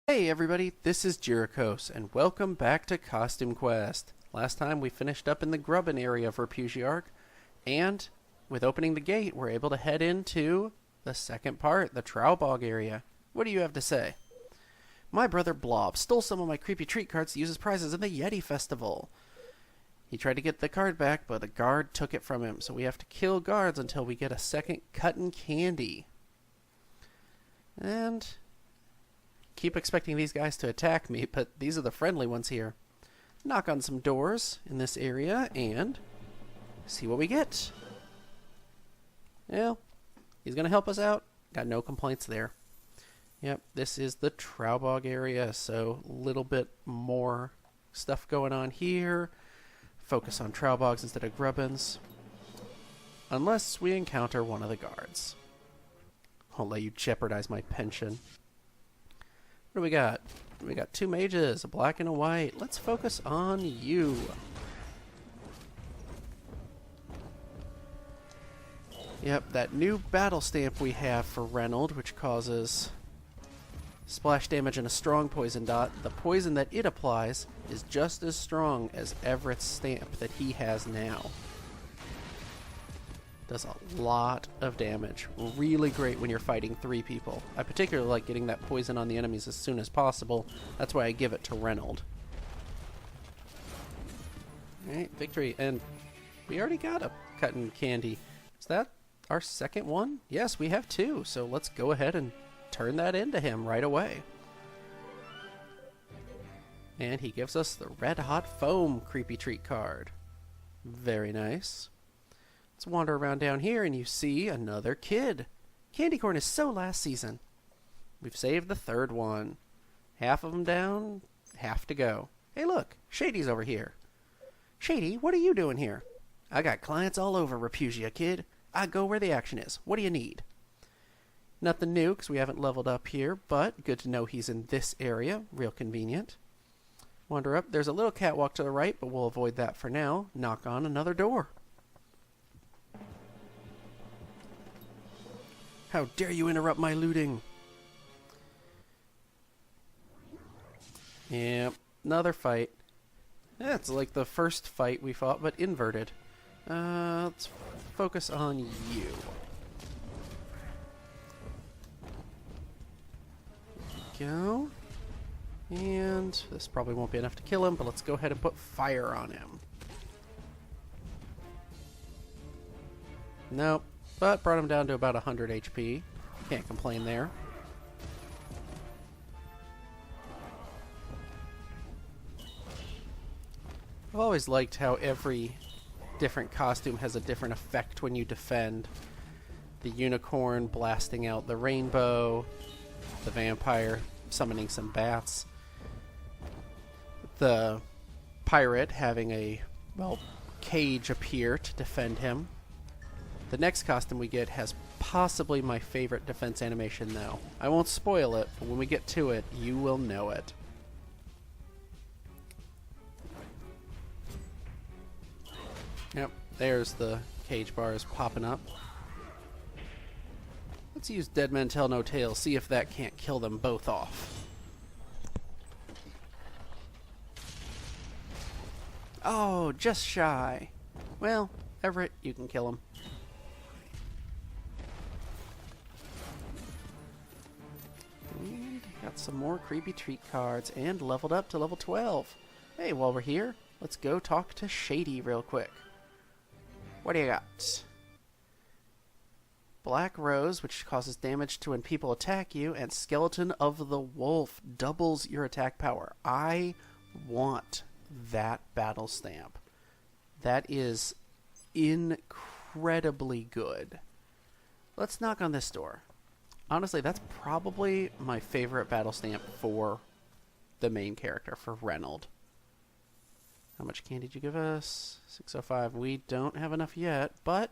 Hey everybody, this is Jerichos, and welcome back to Costume Quest. Last time we finished up in the Grubbin area of Repugia, and with opening the gate, we're able to head into the second part, the Trowbog area. What do you have to say? My brother Blob stole some of my creepy treat cards to use as prizes in the Yeti Festival. He tried to get the card back, but the guard took it from him, so we have to kill guards until we get a second cotton candy. And keep expecting these guys to attack me, but these are the friendly ones here. Knock on some doors in this area and see what we get. Well, he's going to help us out. Got no complaints there. Yep, this is the Trowbog area, so a little bit more stuff going on here. Focus on Trowbogs instead of Grubbins. Unless we encounter one of the guards. I'll let you jeopardize my pension. What do we got? We got two mages, a black and a white. Let's focus on you. Yep, that new battle stamp we have for Reynold, which causes splash damage and a strong poison dot. The poison that it applies is just as strong as Everett's stamp that he has now. Does a lot of damage. Really great when you're fighting three people. I particularly like getting that poison on the enemies as soon as possible. That's why I give it to Reynold. Alright, victory. And we already got a cotton candy. Is that our second one? Yes, we have two. So let's go ahead and turn that into him right away. And he gives us the Red Hot Foam creepy treat card. Very nice. Let's wander around down here and you see another kid. Candy corn is so last season. We've saved the third one. Half of them down, half to go. Hey look, Shady's over here. Shady, what are you doing here? I got clients all over Repugia, kid. I go where the action is. What do you need? Nothing new because we haven't leveled up here, but good to know he's in this area. Real convenient. Wander up. There's a little catwalk to the right, but we'll avoid that for now. Knock on another door. How dare you interrupt my looting? Yep, another fight. Yeah, it's like the first fight we fought, but inverted. Let's focus on you. There we go. And this probably won't be enough to kill him, but let's go ahead and put fire on him. Nope. But brought him down to about 100 HP. Can't complain there. I've always liked how every different costume has a different effect when you defend. The unicorn blasting out the rainbow. The vampire summoning some bats. The pirate having a, well, cage appear to defend him. The next costume we get has possibly my favorite defense animation, though. I won't spoil it, but when we get to it, you will know it. Yep, there's the cage bars popping up. Let's use Dead Men Tell No Tales, see if that can't kill them both off. Oh, just shy. Well, Everett, you can kill him. Got some more creepy treat cards and leveled up to level 12. Hey, while we're here, let's go talk to Shady real quick. What do you got? Black Rose, which causes damage to when people attack you, and Skeleton of the Wolf doubles your attack power. I want that battle stamp. That is incredibly good. Let's knock on this door. Honestly, that's probably my favorite battle stamp for the main character, for Reynold. How much candy did you give us? 605. We don't have enough yet, but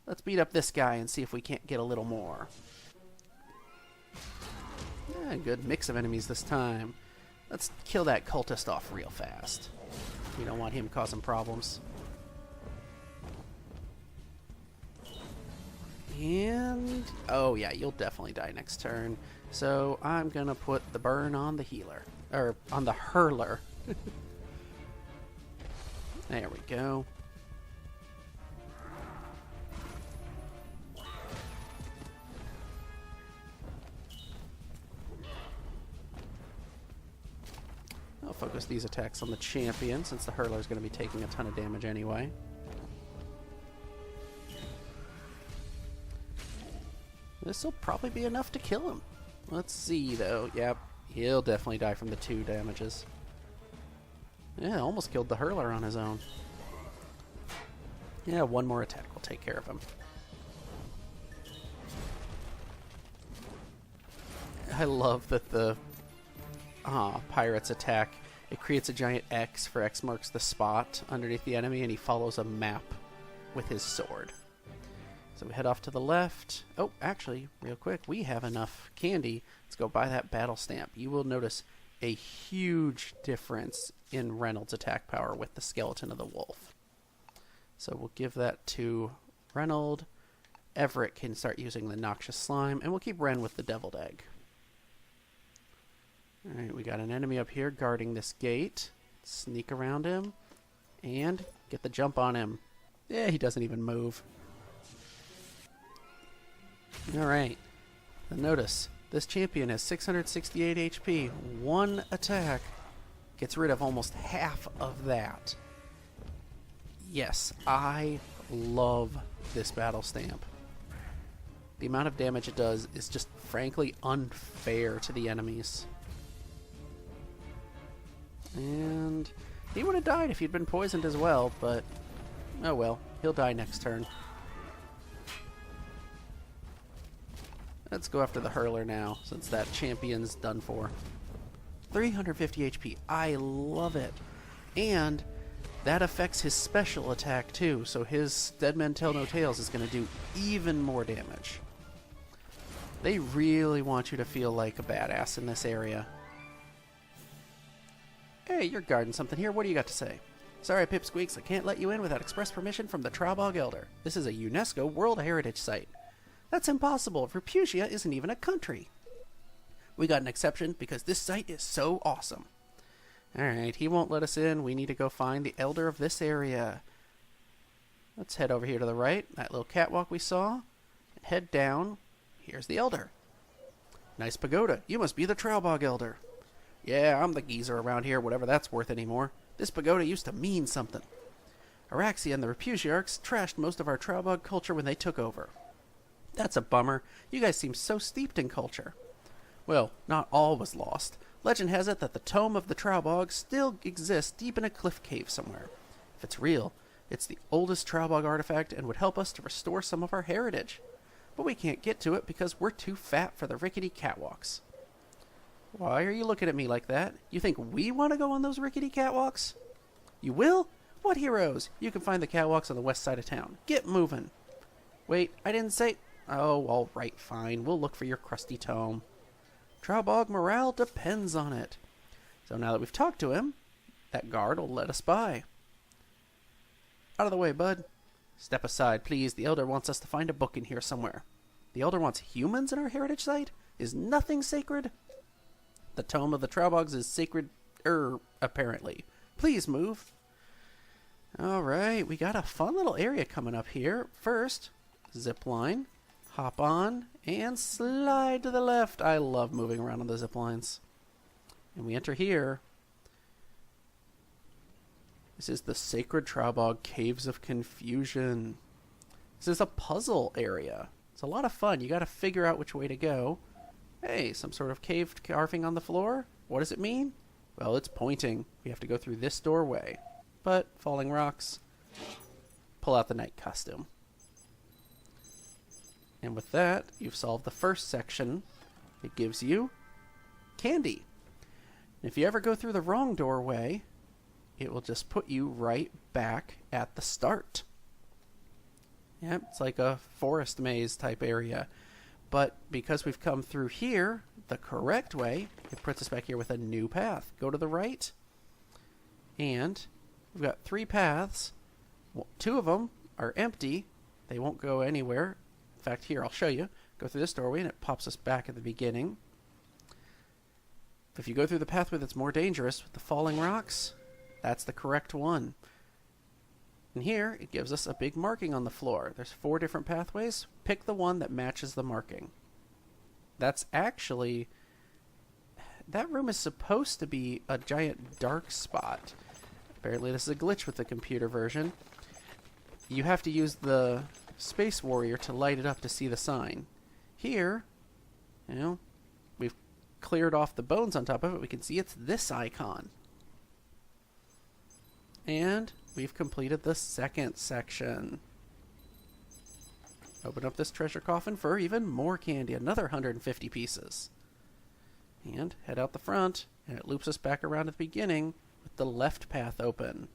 let's beat up this guy and see if we can't get a little more. Yeah, good mix of enemies this time. Let's kill that cultist off real fast. We don't want him causing problems. And oh yeah, you'll definitely die next turn. So I'm going to put the burn on the healer. Or on the hurler. There we go. I'll focus these attacks on the champion since the hurler is going to be taking a ton of damage anyway. This will probably be enough to kill him. Let's see though. Yep, he'll definitely die from the 2 damages. Yeah, almost killed the hurler on his own. Yeah, one more attack will take care of him. I love that the pirate's attack, it creates a giant X for X marks the spot underneath the enemy, and he follows a map with his sword. So we head off to the left. Oh, actually, real quick, we have enough candy. Let's go buy that battle stamp. You will notice a huge difference in Reynolds' attack power with the skeleton of the wolf. So we'll give that to Reynolds. Everett can start using the noxious slime, and we'll keep Ren with the deviled egg. Alright, we got an enemy up here guarding this gate. Sneak around him and get the jump on him. Yeah, he doesn't even move. Alright, notice this champion has 668 HP. One attack gets rid of almost half of that. Yes, I love this battle stamp. The amount of damage it does is just frankly unfair to the enemies. And he would have died if he'd been poisoned as well, but oh well, he'll die next turn. Let's go after the hurler now, since that champion's done for. 350 HP. I love it. And that affects his special attack too, so his Dead Men Tell No Tales is going to do even more damage. They really want you to feel like a badass in this area. Hey, you're guarding something here. What do you got to say? Sorry, Pipsqueaks, I can't let you in without express permission from the Trowbog Elder. This is a UNESCO World Heritage Site. That's impossible. Repugia isn't even a country. We got an exception because this site is so awesome. Alright, he won't let us in. We need to go find the Elder of this area. Let's head over here to the right. That little catwalk we saw. Head down. Here's the Elder. Nice pagoda. You must be the Trowbog Elder. Yeah, I'm the geezer around here, whatever that's worth anymore. This pagoda used to mean something. Araxia and the Repugiarchs trashed most of our Trowbog culture when they took over. That's a bummer. You guys seem so steeped in culture. Well, not all was lost. Legend has it that the Tome of the Trowbog still exists deep in a cliff cave somewhere. If it's real, it's the oldest Trowbog artifact and would help us to restore some of our heritage. But we can't get to it because we're too fat for the rickety catwalks. Why are you looking at me like that? You think we want to go on those rickety catwalks? You will? What heroes? You can find the catwalks on the west side of town. Get moving. Wait, I didn't say... Oh, all right, fine. We'll look for your crusty tome. Trowbog morale depends on it. So now that we've talked to him, that guard will let us by. Out of the way, bud. Step aside, please. The Elder wants us to find a book in here somewhere. The Elder wants humans in our heritage site? Is nothing sacred? The Tome of the Trowbogs is sacred, apparently. Please move. Alright, we got a fun little area coming up here. First, zip line. Hop on and slide to the left. I love moving around on the zip lines. And we enter here. This is the Sacred Trowbog Caves of Confusion. This is a puzzle area. It's a lot of fun. You got to figure out which way to go. Hey, some sort of cave carving on the floor. What does it mean? Well, it's pointing. We have to go through this doorway. But falling rocks. Pull out the knight costume. And with that, you've solved the first section. It gives you candy. And if you ever go through the wrong doorway, it will just put you right back at the start. Yep, it's like a forest maze type area. But because we've come through here the correct way, it puts us back here with a new path. Go to the right. And we've got 3 paths. Well, 2 of them are empty. They won't go anywhere. In fact, here, I'll show you. Go through this doorway, and it pops us back at the beginning. If you go through the pathway that's more dangerous with the falling rocks, that's the correct one. And here, it gives us a big marking on the floor. There's 4 different pathways. Pick the one that matches the marking. That's actually... That room is supposed to be a giant dark spot. Apparently this is a glitch with the computer version. You have to use the Space Warrior to light it up to see the sign. Here, we've cleared off the bones on top of it. We can see it's this icon. And we've completed the second section. Open up this treasure coffin for even more candy, another 150 pieces. And head out the front, and it loops us back around at the beginning with the left path open.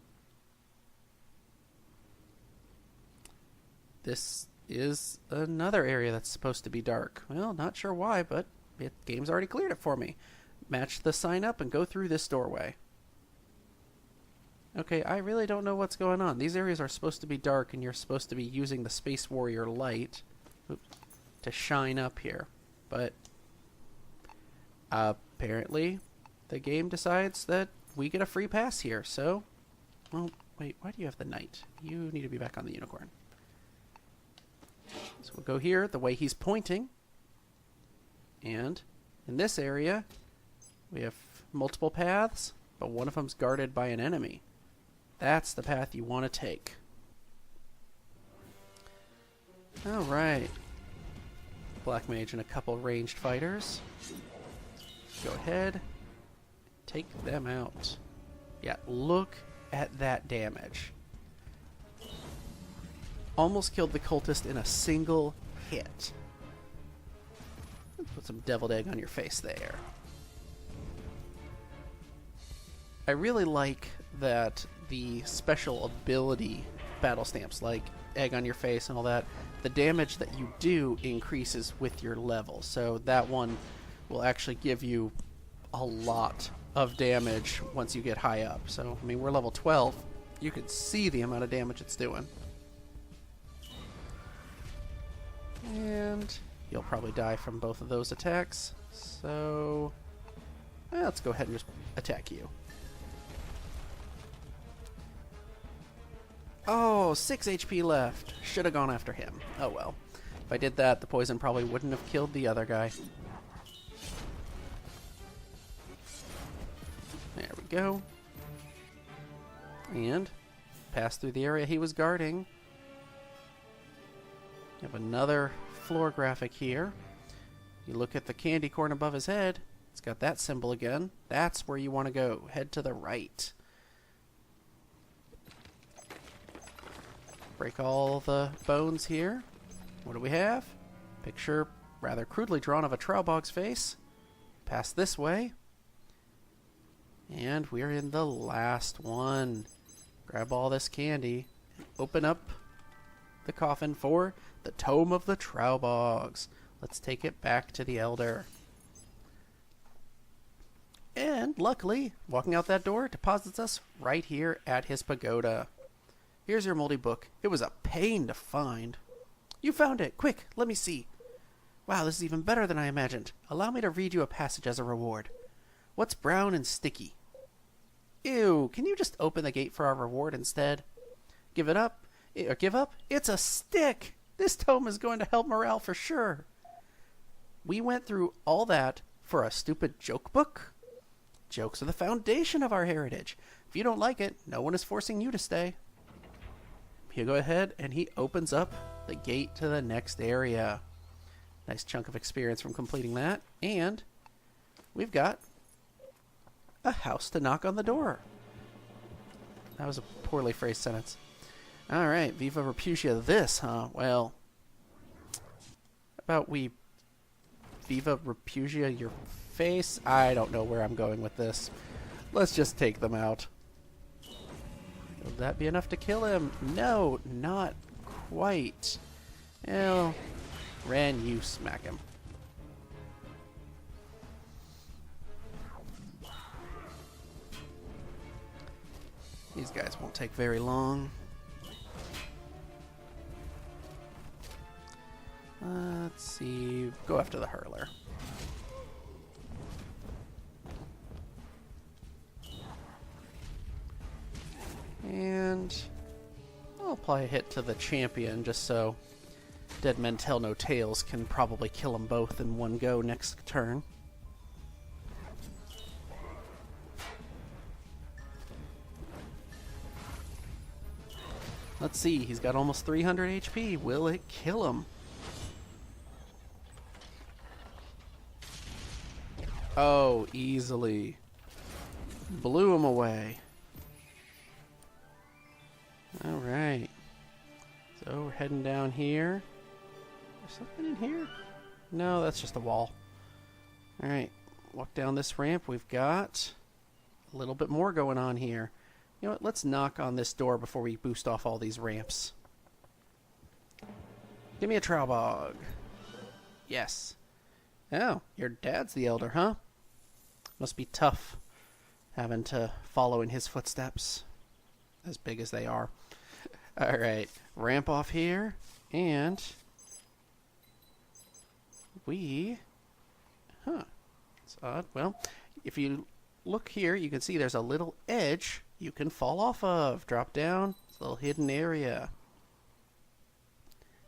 This is another area that's supposed to be dark. Well, not sure why, but the game's already cleared it for me. Match the sign up and go through this doorway. Okay, I really don't know what's going on. These areas are supposed to be dark, and you're supposed to be using the Space Warrior light to shine up here. But apparently, the game decides that we get a free pass here, so... Well, wait, why do you have the knight? You need to be back on the unicorn. So we'll go here, the way he's pointing. And in this area, we have multiple paths, but one of them's guarded by an enemy. That's the path you want to take. Alright. Black Mage and a couple ranged fighters. Go ahead. Take them out. Yeah, look at that damage. Almost killed the cultist in a single hit. Put some deviled egg on your face there. I really like that the special ability battle stamps, like egg on your face and all that, the damage that you do increases with your level. So that one will actually give you a lot of damage once you get high up. So, I mean, we're level 12. You can see the amount of damage it's doing. And you'll probably die from both of those attacks. So, let's go ahead and just attack you. Oh, 6 HP left. Should have gone after him. Oh well. If I did that, the poison probably wouldn't have killed the other guy. There we go. And pass through the area he was guarding. You have another floor graphic here. You look at the candy corn above his head. It's got that symbol again. That's where you want to go. Head to the right. Break all the bones here. What do we have? Picture rather crudely drawn of a Trowbog's face. Pass this way. And we're in the last one. Grab all this candy. Open up the coffin for the Tome of the Trowbogs. Let's take it back to the Elder. And luckily, walking out that door deposits us right here at his pagoda. Here's your moldy book. It was a pain to find. You found it. Quick, let me see. Wow, this is even better than I imagined. Allow me to read you a passage as a reward. What's brown and sticky? Ew, can you just open the gate for our reward instead? Give it up? Or give up? It's a stick! This tome is going to help morale for sure. We went through all that for a stupid joke book? Jokes are the foundation of our heritage. If you don't like it, no one is forcing you to stay. You go ahead and he opens up the gate to the next area. Nice chunk of experience from completing that. And we've got a house to knock on the door. That was a poorly phrased sentence. Alright, Viva Repugia this, huh? Well, about we Viva Repugia your face? I don't know where I'm going with this. Let's just take them out. Will that be enough to kill him? No, not quite. Well, Ren, you smack him. These guys won't take very long. Let's see. Go after the hurler. I'll apply a hit to the champion just so Dead Men Tell No Tales can probably kill them both in one go next turn. Let's see, he's got almost 300 HP. Will it kill him? Oh, easily. Blew him away. Alright. So we're heading down here. There's something in here? No, that's just a wall. Alright, walk down this ramp. We've got a little bit more going on here. You know what, let's knock on this door before we boost off all these ramps. Give me a Trowbog. Yes. Oh, your dad's the elder, huh? Must be tough having to follow in his footsteps, as big as they are. Alright, ramp off here, and we... It's odd. Well, if you look here, you can see there's a little edge you can fall off of. Drop down. It's a little hidden area.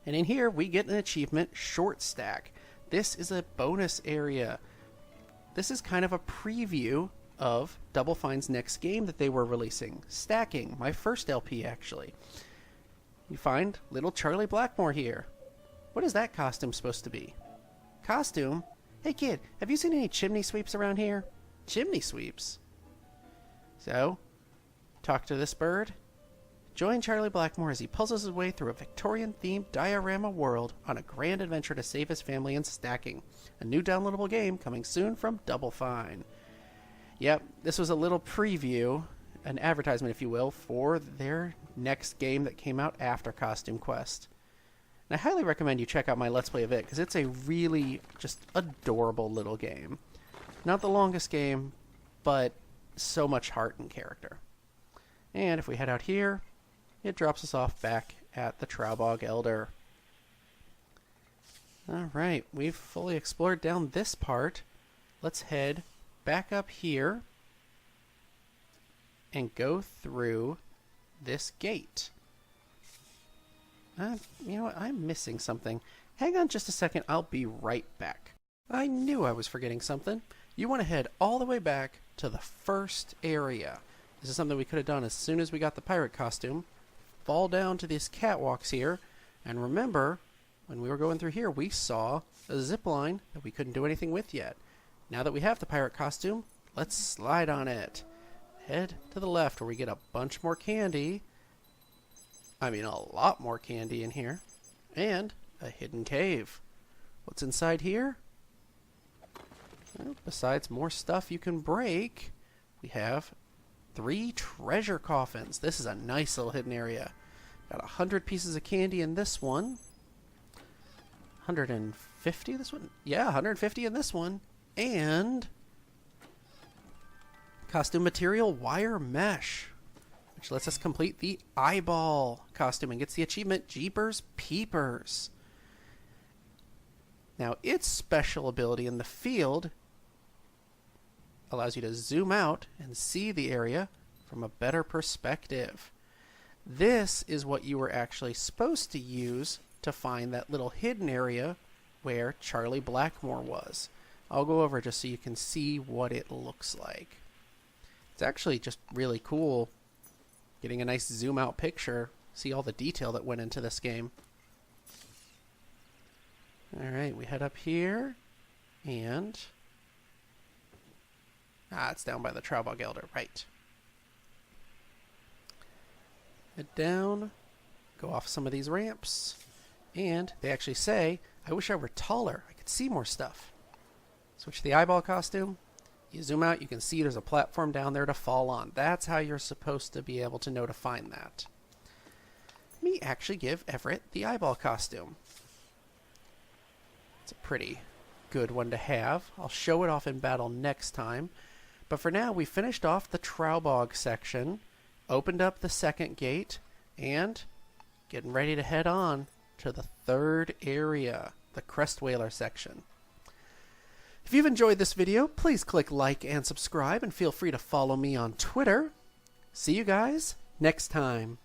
And in here, we get an achievement, Short Stack. This is a bonus area. This is kind of a preview of Double Fine's next game that they were releasing. Stacking, my first LP actually. You find little Charlie Blackmore here. What is that costume supposed to be? Costume? Hey kid, have you seen any chimney sweeps around here? Chimney sweeps? So, talk to this bird. Join Charlie Blackmore as he puzzles his way through a Victorian-themed diorama world on a grand adventure to save his family in stacking. A new downloadable game coming soon from Double Fine. Yep, this was a little preview, an advertisement if you will, for their next game that came out after Costume Quest. And I highly recommend you check out my Let's Play of it, because it's a really just adorable little game. Not the longest game, but so much heart and character. And if we head out here, it drops us off back at the Trowbog Elder. Alright, we've fully explored down this part. Let's head back up here and go through this gate. You know what? I'm missing something. Hang on just a second. I'll be right back. I knew I was forgetting something. You want to head all the way back to the first area. This is something we could have done as soon as we got the pirate costume. Fall down to these catwalks here. And remember, when we were going through here, we saw a zip line that we couldn't do anything with yet. Now that we have the pirate costume, let's slide on it. Head to the left where we get a bunch more candy. I mean, a lot more candy in here. And a hidden cave. What's inside here? Well, besides more stuff you can break, we have 3 treasure coffins. This is a nice little hidden area. Got 100 pieces of candy in this one. 150 this one? Yeah, 150 in this one. And costume material wire mesh, which lets us complete the eyeball costume and gets the achievement Jeepers Peepers. Now, its special ability in the field allows you to zoom out and see the area from a better perspective. This is what you were actually supposed to use to find that little hidden area where Charlie Blackmore was. I'll go over just so you can see what it looks like. It's actually just really cool getting a nice zoom out picture, see all the detail that went into this game. Alright, we head up here and it's down by the Trowbog Elder, right. Head down, go off some of these ramps, and they actually say, I wish I were taller, I could see more stuff. Switch to the eyeball costume, you zoom out, you can see there's a platform down there to fall on. That's how you're supposed to be able to know to find that. Let me actually give Everett the eyeball costume. It's a pretty good one to have. I'll show it off in battle next time. But for now, we finished off the Trowbog section, opened up the second gate, and getting ready to head on to the third area, the Crest Whaler section. If you've enjoyed this video, please click like and subscribe, and feel free to follow me on Twitter. See you guys next time.